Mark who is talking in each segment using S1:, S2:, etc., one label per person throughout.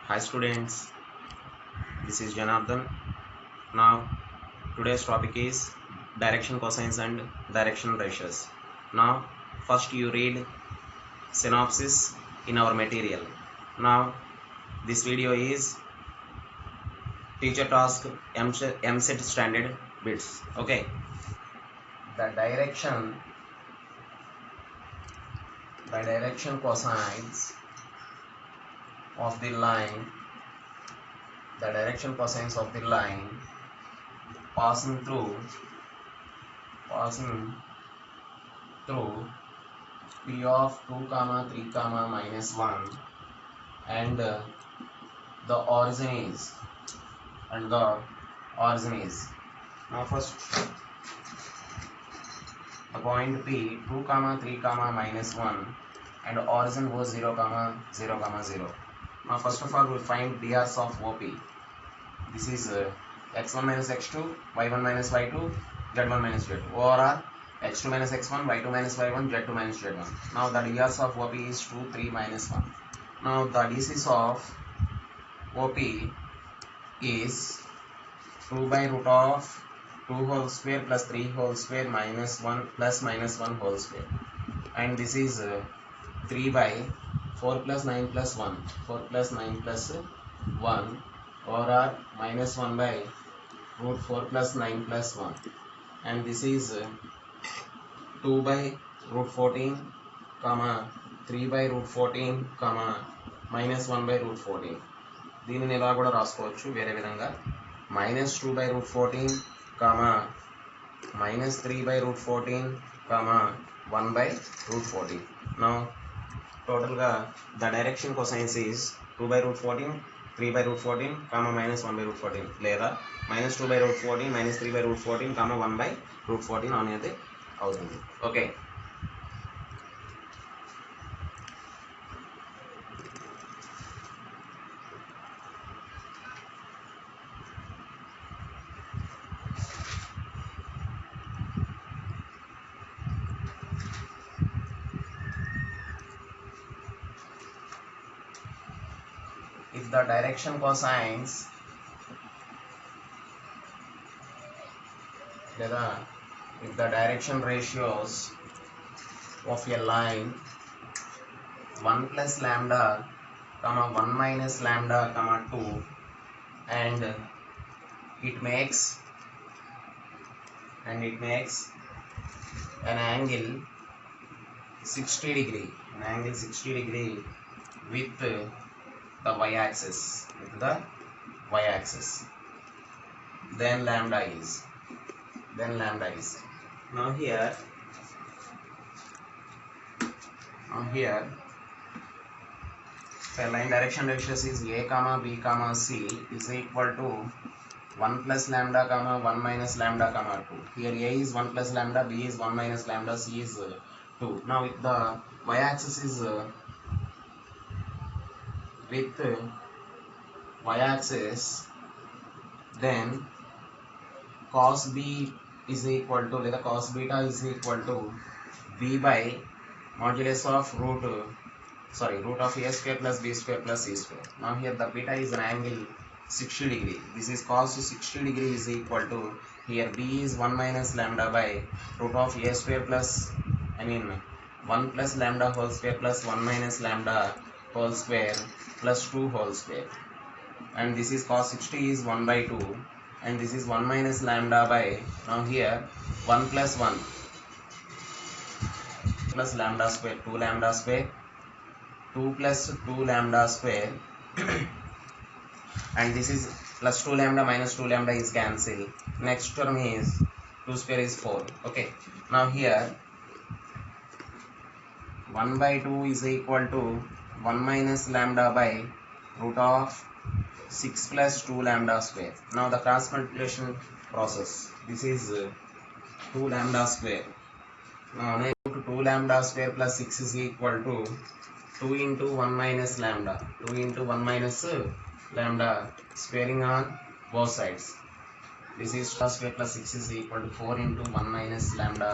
S1: Hi students, this is Janardhan. Now today's topic is direction cosines and direction ratios. Now first you read synopsis in our material. Now this video is teacher task MSET standard bits. Okay. The direction cosines of the line passing through P of 2 comma 3 comma minus 1 and the origin is now first the point P 2 comma 3 comma minus 1 and origin was 0 comma 0 comma 0. Now first of all we find DRs of OP. This is x1 minus x2, y1 minus y2, z1 minus z2, or x2 minus x1, y2 minus y1, z2 minus z1. Now the DRs of OP is 2, 3, minus 1. Now the DCs of OP is 2 by root of 2 whole square plus 3 whole square minus 1 plus minus 1 whole square, and this is 3 by 4 plus 9 plus 1, 4 plus 9 plus 1, or minus 1 by root 4 plus 9 plus 1, and this is 2 by root 14 comma 3 by root 14 comma minus 1 by root 14. దీనిని ఇలా కూడా రాసుకోవచ్చు వేరే విధంగా -2 by root 14 comma -3 by root 14 comma 1 by root 14. Now total గా the direction cosines is 2 by root 14, 3 by root 14 comma minus 1 by root 14 లేదా -2 by root 14 -3 by root 14 comma 1 by root 14 అనేది అవుతుంది. Okay. If the direction cosines లేదా if the direction ratios of a line 1 plus lambda comma 1 minus lambda comma 2 and it makes an angle 60 degree with the y-axis then lambda is now here the line direction ratios is a comma b comma c is equal to 1 plus lambda comma 1 minus lambda comma 2. Here a is 1 plus lambda, b is 1 minus lambda, c is 2. Now if the y-axis is with y-axis, then cos b is equal to cos beta is equal to b by modulus of root of a square plus b square plus c square. Now here the beta is an angle 60 degree. This is cos 60 degree is equal to, here b is 1 minus lambda by root of a square plus 1 plus lambda whole square plus 1 minus lambda whole square plus 2 whole square, and this is cos 60 is 1 by 2, and this is 1 minus lambda by, now here 1 plus 1 plus lambda square 2 lambda square 2 plus 2 lambda square and this is plus 2 lambda minus 2 lambda is cancelled. Next term is 2 square is 4. Okay, now here 1 by 2 is equal to 1 minus lambda by root of 6 plus 2 lambda square. Now the cross multiplication process, this is 2 lambda square. Now 2 lambda square plus 6 is equal to 2 into 1 minus lambda, 2 into 1 minus lambda, squaring on both sides. This is 2 square plus 6 is equal to 4 into 1 minus lambda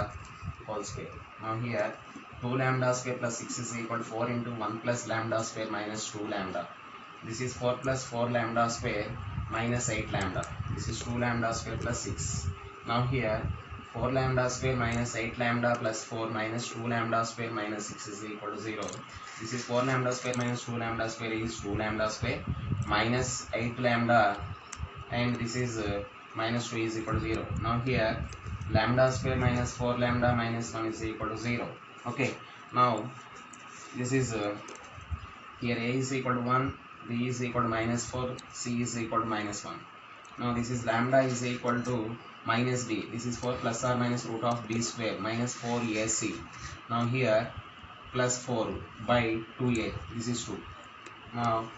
S1: whole square. Now here 2 lambda square plus 6 is equal to 4 into 1 plus lambda square minus 2 lambda. This is 4 plus 4 lambda square minus 8 lambda. This is 2 lambda square plus 6. Now here 4 lambda square minus 8 lambda plus 4 minus 2 lambda square minus 6 is equal to 0. This is 4 lambda square minus 2 lambda square is 2 lambda square minus 8 lambda, and this is minus 2 is equal to 0. Now here lambda square minus 4 lambda minus 1 is equal to 0. Okay, now this is here a is equal to 1, b is equal to minus 4, c is equal to minus 1. Now this is lambda is equal to minus b. This is 4 plus or minus root of b square minus 4ac. Now here plus 4 by 2a. This is 2. Now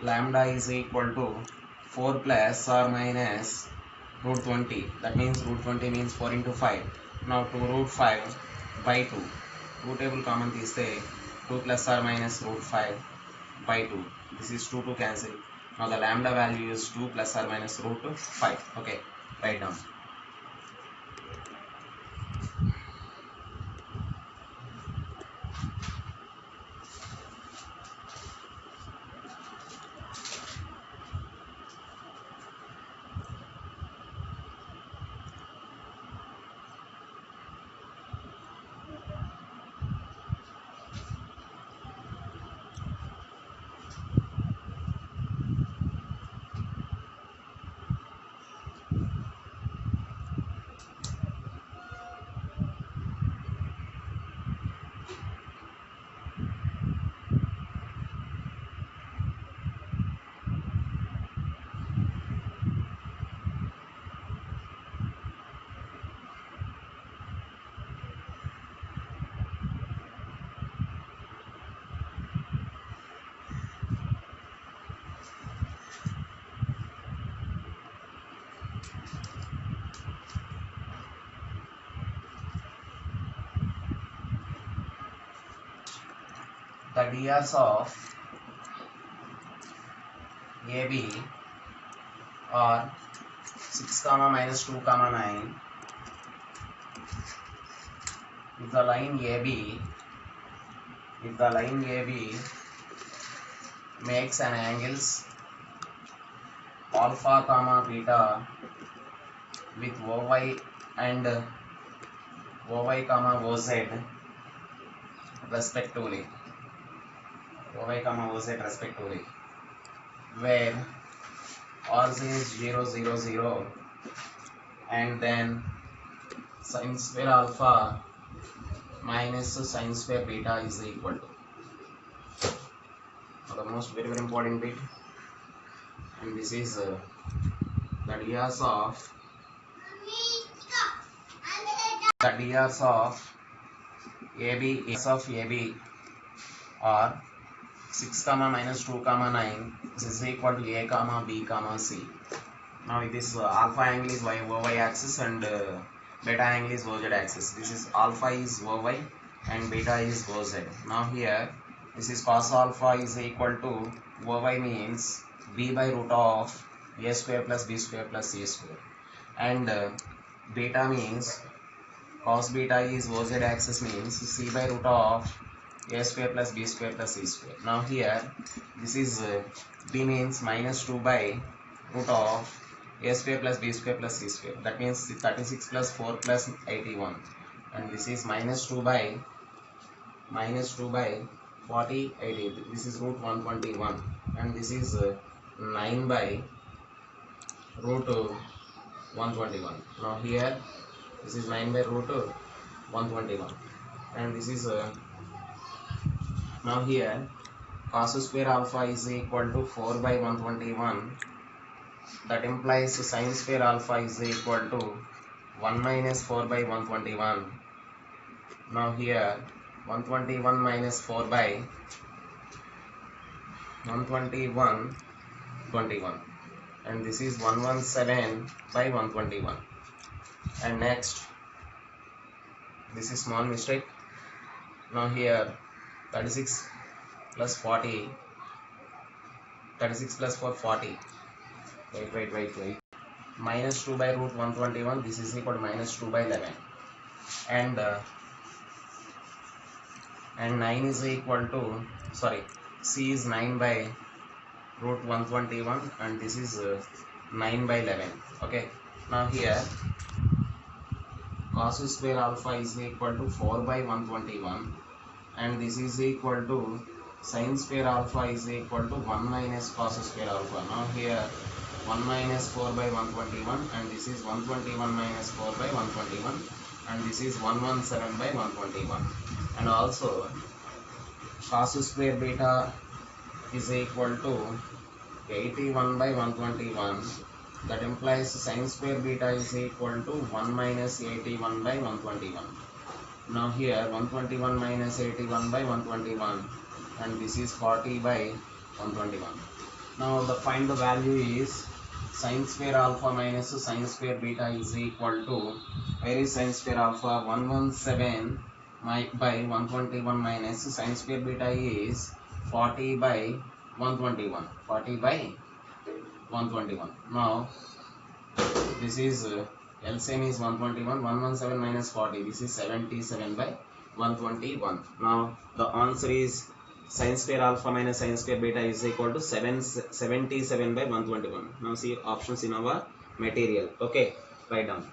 S1: lambda is equal to 4 plus or minus root 20. That means root 20 means 4 into 5. Now 2 root 5 by 2. Root table common తీస్తే 2 plus or minus root 5 by 2. This is 2 to cancel. Now the lambda value is 2 plus or minus root 5. Okay, write down. The DRs of AB are 6 comma minus 2 comma 9. If the line AB makes an angles alpha comma beta with OY and OY comma OZ respectively, where origin is 0 0 0 and then sin square alpha minus sin square beta is equal to. Now the most very important bit, and this is the DRs of AB are 6 comma minus 2 comma 9. This is equal to a comma b comma c. Now this alpha angle is y axis and beta angle is OZ axis. This is alpha is OY and beta is OZ. Now here this is cos alpha is equal to OY means b by root of a square plus b square plus c square, and beta means cos beta is OZ axis means c by root of a square plus b square plus c square. Now here this is b means minus 2 by root of a square plus b square plus c square. That means 36 plus 4 plus 81, and this is minus 2 by 40 80. This is root 121, and this is 9 by root 121. Now here this is 9 by root 121, and this is now here cos square alpha is equal to 4 by 121. That implies sin square alpha is equal to 1 minus 4 by 121. Now here 121 minus 4 by 121 21, and this is 117 by 121. And next this is small mistake. Now here 36 plus 40, 36 plus 4 40. Wait. Minus 2 by root 121. This is equal to minus 2 by 11, and 9 is equal to C is 9 by root 121 and this is 9 by 11. Okay, now here cos square alpha is equal to 4 by 121 and this is equal to sin square alpha is equal to 1 minus cos square alpha. Now here 1 minus 4 by 121 and this is 121 minus 4 by 121 and this is 117 by 121 and also cos square beta is equal to 81 by 121. That implies sin square beta is equal to 1 minus 81 by 121. Now here 121 minus 81 by 121 and this is 40 by 121. Now the find the value is sin square alpha minus sin square beta is equal to, where is sin square alpha? 117 by 121 minus sin square beta is 40 by 121. 40 by 121. Now this is LCM is 121. 117 minus 40. This is 77 by 121. Now the answer is sin square alpha minus sin square beta is equal to 77 by 121. Now see options in our material. Okay, write down.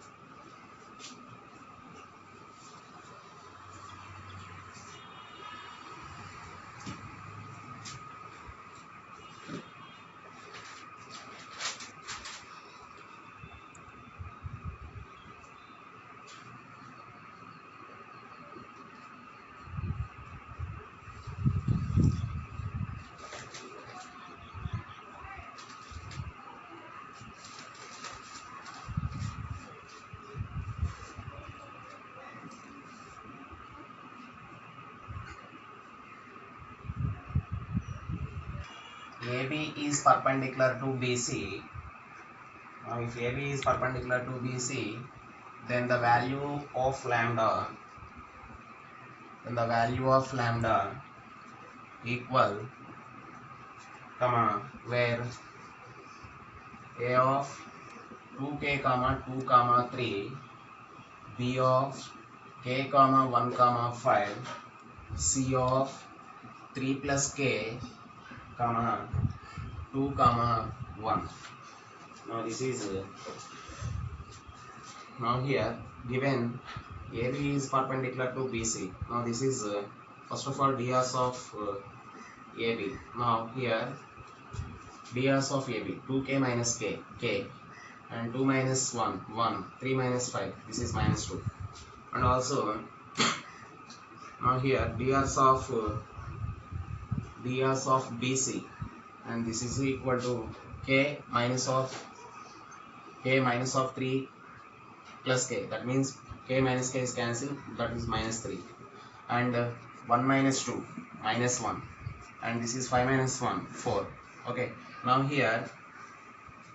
S1: AB is perpendicular to BC. Now if AB is perpendicular to BC, then the value of lambda equal, where A of 2k, 2, 3, B of k, 1, 5, C of 3 plus k, 2, 1. Now this is now here given AB is perpendicular to BC. Now this is first of all drs of AB. Now here drs of AB 2k minus k and 2 minus 1, 3 minus 5, this is minus 2. And also now here drs of BC and this is equal to k minus of 3 plus k, that means k minus k is cancelled, that is minus 3 and 1 minus 2 minus 1 and this is 5 minus 1 4. Okay, now here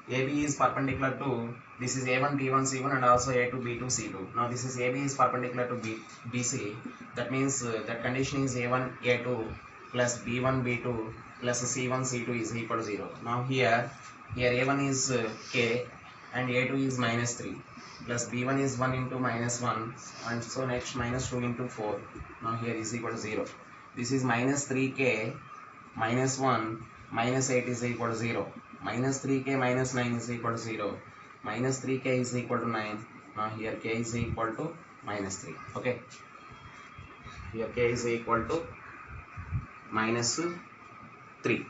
S1: AB is perpendicular to, this is A1 B1 C1 and also A2 B2 C2. Now this is AB is perpendicular to BC, that means that condition is A1 A2 plus B1 B2 plus C1 C2 is equal to 0. Now here A1 is k and A2 is minus 3 plus B1 is 1 into minus 1 and so next minus 2 into 4. Now here is equal to 0. This is minus 3k minus 1 minus 8 is equal to 0. Minus 3k minus 9 is equal to 0. Minus 3k is equal to 9. Now here k is equal to minus 3. Okay. Here k is equal to minus 3.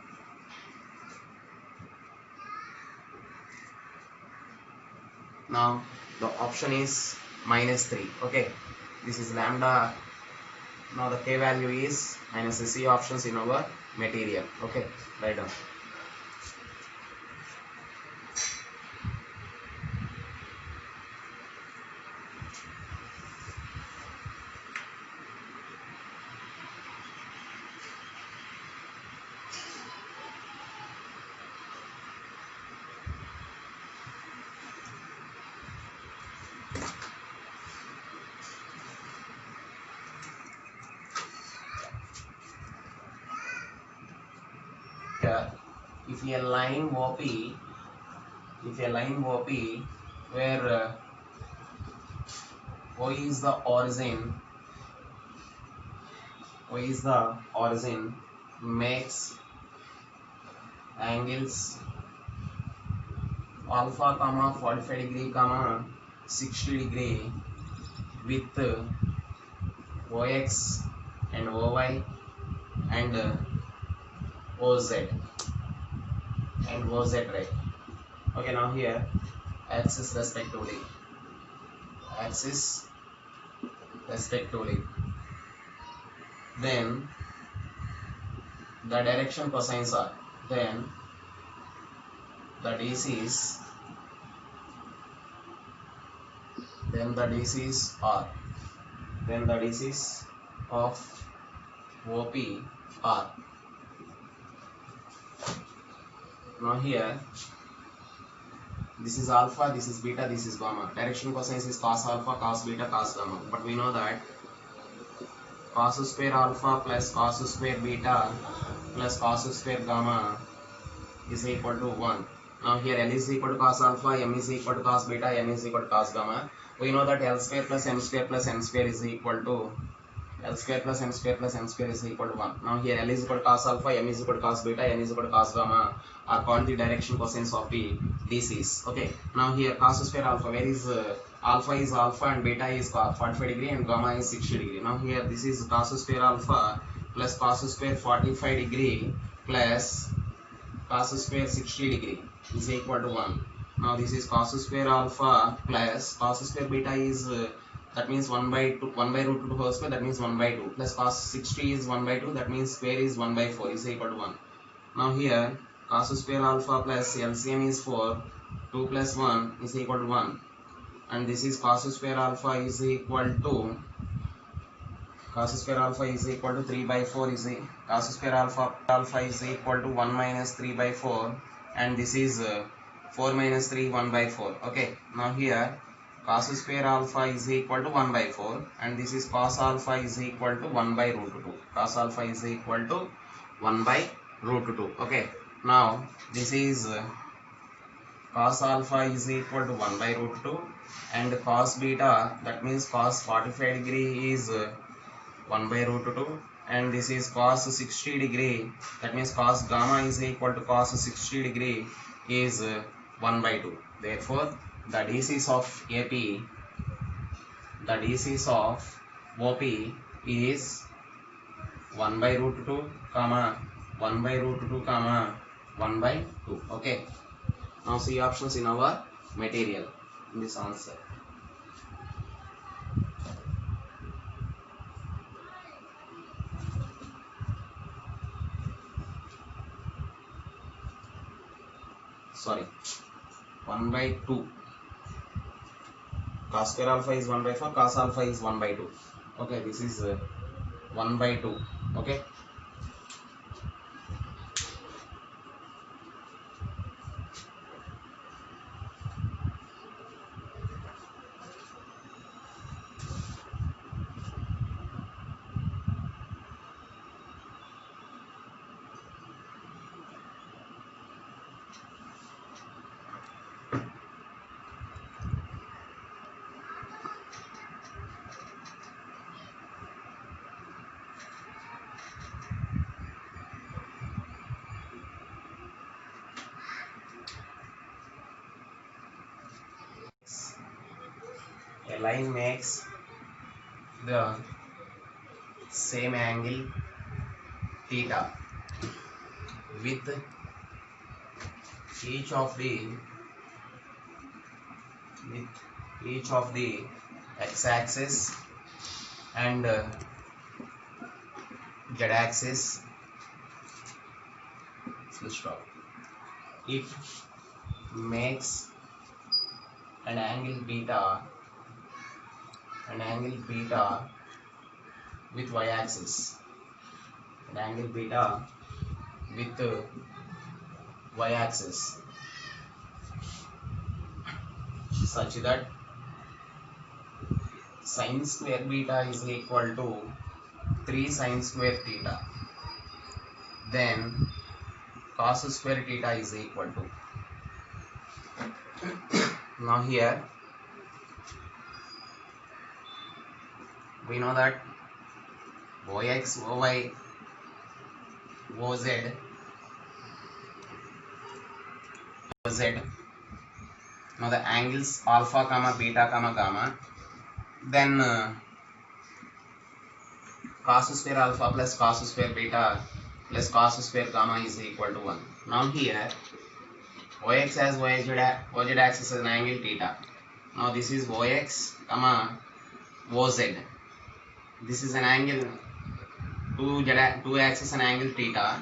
S1: Now the option is minus 3. Okay. This is lambda. Now the k value is minus C options in our material. Okay. Write down. If a line OP, where O is the origin, makes angles alpha comma 45 degree comma 60 degree with OX and OY and OZ and OZ, right? Okay, now here axis respectively, axis respectively. Then the direction cosines are, then the DCs, then the DCs are, then the DCs of OP are. Now here this is alpha, this is beta, this is gamma. Direction cosines is cos alpha, cos beta, cos gamma. But we know that cos square alpha plus cos square beta plus cos square gamma is equal to 1. Now here L is equal to cos alpha, M is equal to cos beta, N is equal to cos gamma. We know that L square plus M square plus N square is equal to L square plus M square plus N square is equal to 1. Now here L is equal to cos alpha, M is equal to cos beta, N is equal to cos gamma are called the direction cosines of the DCs. Okay. Now here cos square alpha, where is alpha is alpha and beta is 45 degree and gamma is 60 degree. Now here this is cos square alpha plus cos square 45 degree plus cos square 60 degree is equal to 1. Now this is cos square alpha plus cos square beta is that means 1 by 2, 1 by root 2 whole square, that means 1 by 2 plus cos 60 is 1 by 2, that means square is 1 by 4 is equal to 1. Now here cos square alpha plus LCM is 4, 2 plus 1 is equal to 1, and this is cos square alpha is equal to 3 by 4 is cos square alpha is equal to 1 minus 3 by 4, and this is 4 minus 3 1 by 4. Okay, now here cos square alpha is equal to 1 by 4 and this is cos alpha is equal to 1 by root 2. Cos alpha is equal to 1 by root 2. Okay, now this is cos alpha is equal to 1 by root 2 and cos beta, that means cos 45 degree is 1 by root 2, and this is cos 60 degree, that means cos gamma is equal to cos 60 degree is 1 by 2. Therefore the DCs of AP, the DCs of OP is 1 by root 2 comma 1 by root 2 comma 1 by 2. Okay, now see options in our material in this answer. Sorry, 1 by 2. Cos square alpha is 1 by 4, cos alpha is 1 by 2. Okay, this is 1 by 2. Okay. A line makes the same angle theta with each of the x-axis and z-axis. Stop. It makes an angle beta with y-axis, an angle beta with y-axis such that sin square beta is equal to 3 sin square theta, then cos square theta is equal to. Now here we know that OX, OY OZ, now the angles alpha comma beta comma gamma, then cos square alpha plus cos square beta plus cos square gamma is equal to 1. Now here OX has OZ axis as an angle theta. Now this is OX comma OZ. This is an angle two axis an angle theta,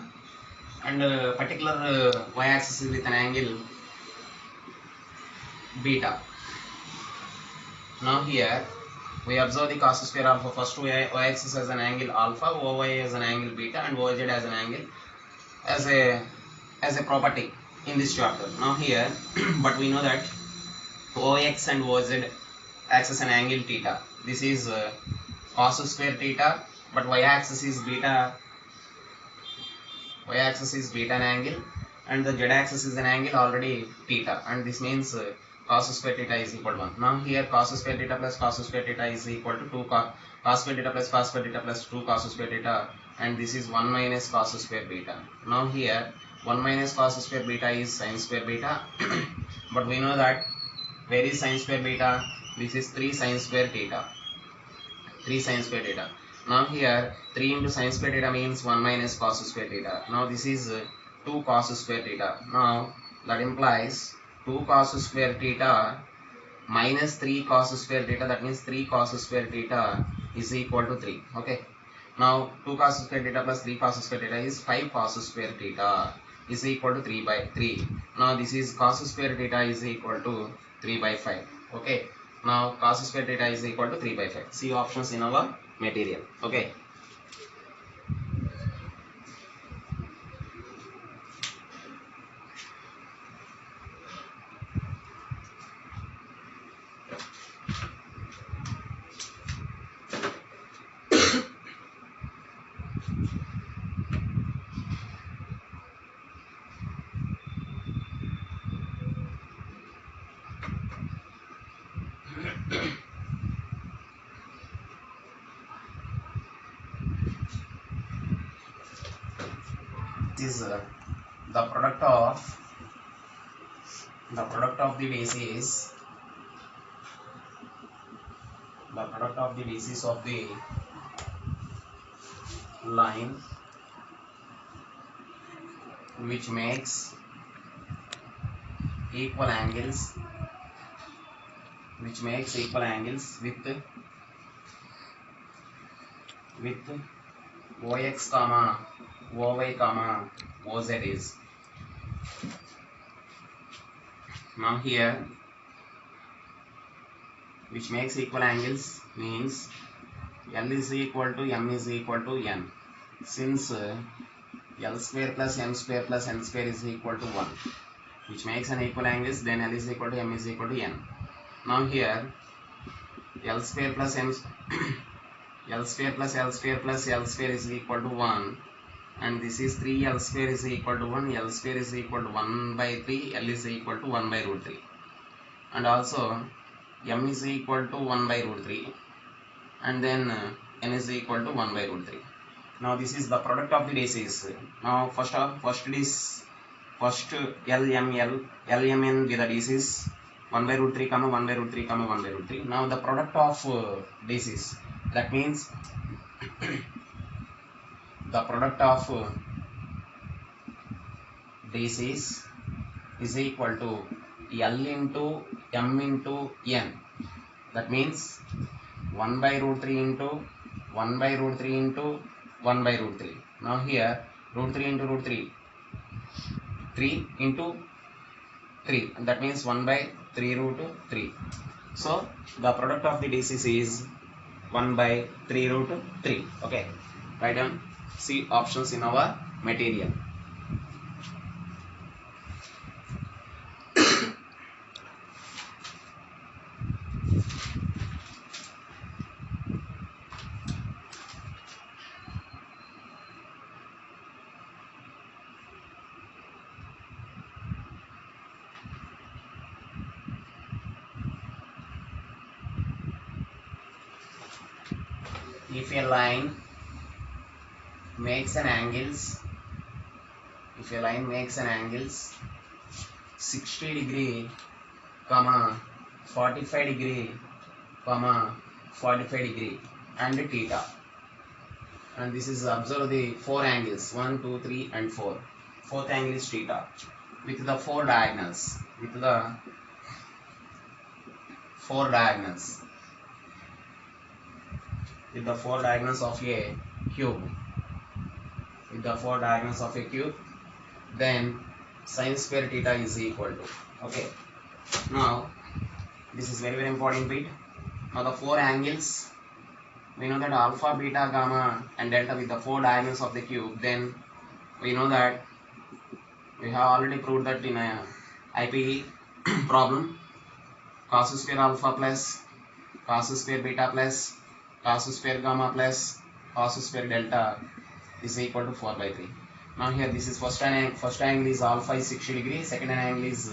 S1: and particular y axis is with an angle beta. Now here we observe the cos square alpha. First y axis as an angle alpha, OY as an angle beta, and OZ as an angle as a property in this chapter. Now here but we know that OX and OZ axis an angle theta. This is cos square theta, but y axis is beta an angle, and the z axis is an angle already theta, and this means cos square theta is equal to 1. Now here cos square theta plus cos square theta is equal to 2 cos square theta plus cos square theta plus 2 cos square theta, and this is 1 minus cos square beta. Now here 1 minus cos square beta is sin square beta but we know that where is sin square beta? This is 3 sin square theta. Now here 3 into sin square theta means 1 minus cos square theta. Now this is 2 cos square theta. Now that implies 2 cos square theta minus 3 cos square theta, that means 3 cos square theta is equal to 3. Okay. Now 2 cos square theta plus 3 cos square theta is 5 cos square theta is equal to 3 by 3. Now this is cos square theta is equal to 3 by 5. Okay. Now cos square theta is equal to 3 by 5. See options in our material. Okay. This is the product of the bases of the line which makes equal angles with OX comma OY comma OZ is. Now here which makes equal angles means L is equal to M is equal to N. Since L square plus M square plus N square is equal to 1, which makes an equal angles, then L is equal to M is equal to N. Now here L square plus M L square plus L square plus L square is equal to 1, and this is 3 L square is equal to 1, L square is equal to 1 by 3, L is equal to 1 by root 3, and also M is equal to 1 by root 3, and then N is equal to 1 by root 3. Now this is the product of the bases. Now first LMN with the bases 1 by root 3 comma 1 by root 3 comma 1 by root 3. Now the product of bases, that means the product of bases is equal to L into M into N. That means 1 by root 3 into 1 by root 3 into 1 by root 3. Now here root 3 into root 3, 3 into 3, that means 1 by 3 root 3. So the product of the bases is 1 by 3 root 3. Okay, write down. See options in our material. If a line makes an angles if a line makes an angles 60 degree comma 45 degree comma 45 degree and theta, and this is observe the four angles 1 2 3 and 4. Fourth angle is theta with the four diagonals, with the four diagonals, with the four diagonals of a cube, with the four diagonals of a cube, then sin square theta is equal to, okay. Now this is very important bit. Now the four angles, we know that alpha, beta, gamma and delta with the four diagonals of the cube. Then we know that we have already proved that in a IPE problem, cos square alpha plus cos square beta plus cos square gamma plus cos square delta is equal to 4 by 3. Now here this is first angle is alpha is 60 degree, second angle is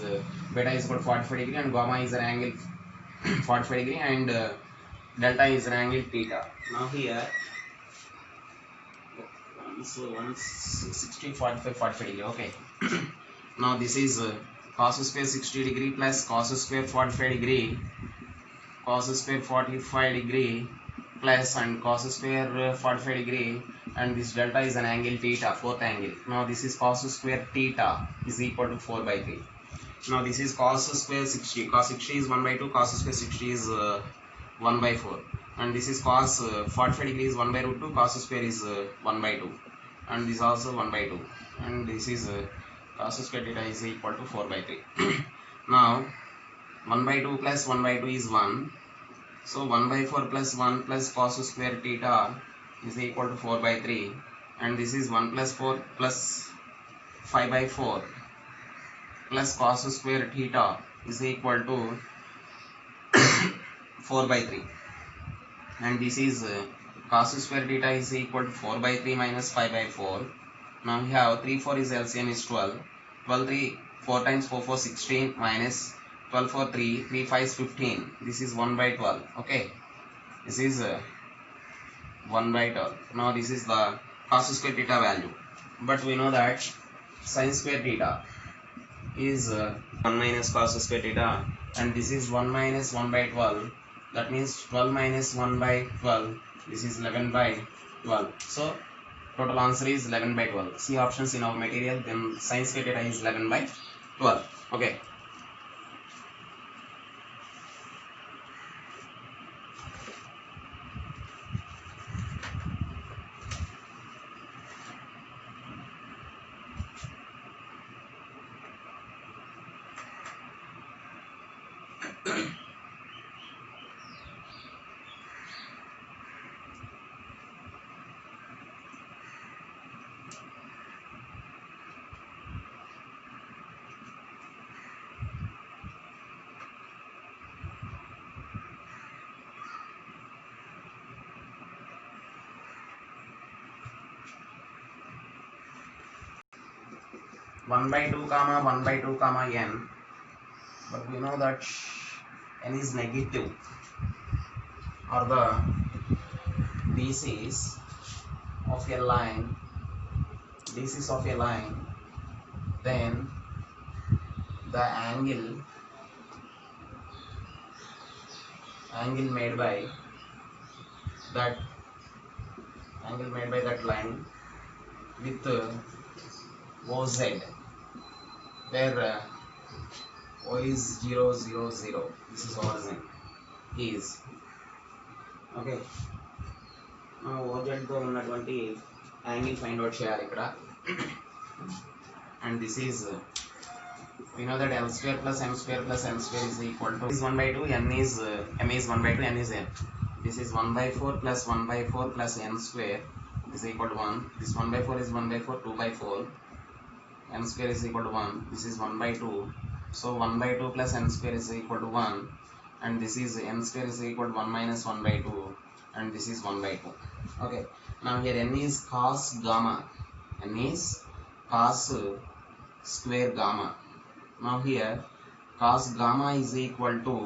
S1: beta is equal to 45 degree and gamma is an angle 45 degree and delta is an angle theta. Now here so 160 45 45 degree, okay. Now this is cos square 60 degree plus cos square 45 degree, cos square 45 degree plus and cos square 45 degree, and this delta is an angle theta, fourth angle. Now this is cos square theta is equal to 4 by 3. Now this is cos square 60, cos 60 is 1 by 2, cos square 60 is 1 by 4, and this is cos 45 degree is 1 by root 2, cos square is 1 by 2, and this also 1 by 2, and this is cos square theta is equal to 4 by 3. Now 1 by 2 plus 1 by 2 is 1, so 1 by 4 plus 1 plus cos square theta is equal to 4 by 3, and this is 1 plus 4 plus 5 by 4 plus cos square theta is equal to 4 by 3, and this is cos square theta is equal to 4 by 3 minus 5 by 4. Now we have 3 4 is LCM is 12, 12 3 4 times 4 4 16 minus 12 4 3 3 5 is 15, this is 1 by 12, okay. This is 1 by 12. Now this is the cos square theta value, but we know that sin square theta is 1 minus cos square theta, and this is 1 minus 1 by 12, that means 12 minus 1 by 12, this is 11 by 12. So total answer is 11 by 12. See options in our material, then sin square theta is 11 by 12, okay. One by 2 comma 1 by 2 comma n, but we know that n is negative or the basis of a line, basis of a line, then the angle made by that line with OZ, where O is 0 0 0, this is origin, is okay. Now OZ తో ఉన్నటువంటి angle find out చేయాలి ఇక్కడ, and this is we know that L square plus M square plus N square is equal to is 1 by 2, M is 1 by 2, N is N. This is 1 by 4 plus 1 by 4 plus N square is equal to 1. This 1 by 4 is 1 by 4, 2 by 4, N square is equal to 1. This is 1 by 2, so 1 by 2 plus N square is equal to 1, and this is N square is equal to 1 minus 1 by 2, and this is 1 by 2, okay. Now here N is cos gamma, N is cos square gamma. Now here cos gamma is equal to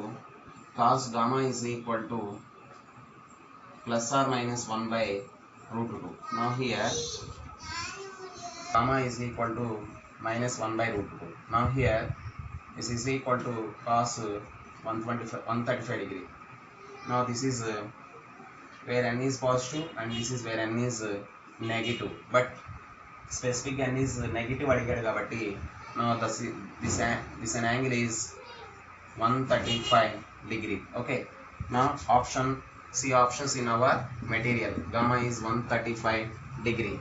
S1: plus or minus 1 by root 2. Now here gamma is equal to minus 1 by root 2. Now here this is equal to cos 135 degree. Now this is where n is positive and this is where n is negative, but specific n is negative అడిగాడు కాబట్టి now this an angle is 135 degree. Okay, now see options in our material. Gamma is 135 degree.